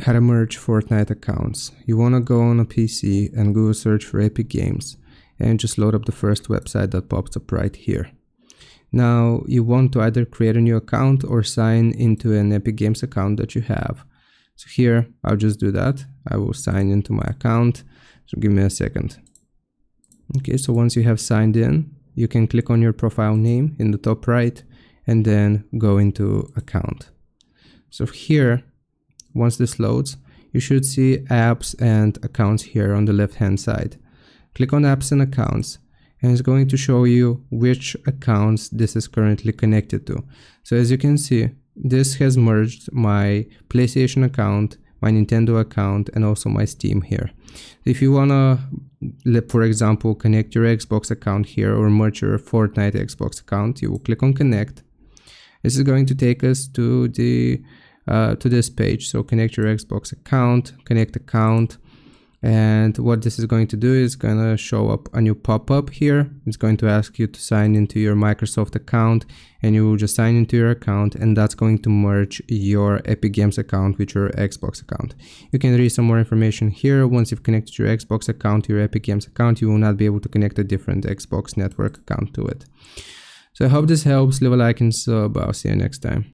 how to merge Fortnite accounts. You want to go on a PC and Google search for Epic Games and just load up the first website that pops up right here. Now you want to either create a new account or sign into an Epic Games account that you have. So here I'll just do that. I will sign into my account. So give me a second. Okay, so once you have signed in, you can click on your profile name in the top right and then go into account. So here, once this loads, you should see apps and accounts here on the left hand side. Click on apps and accounts and it's going to show you which accounts this is currently connected to. So as you can see, this has merged my PlayStation account, my Nintendo account, and also my Steam here. If you wanna, for example, connect your Xbox account here or merge your Fortnite Xbox account, you will click on connect. This is going to take us to this page. So connect your Xbox account, connect account. And what this is going to do is going to show up a new pop-up here. It's going to ask you to sign into your Microsoft account, and you will just sign into your account, and that's going to merge your Epic Games account with your Xbox account. You can read some more information here. Once you've connected your Xbox account to your Epic Games account, you will not be able to connect a different Xbox network account to it. So I hope this helps. Leave a like and sub. I'll see you next time.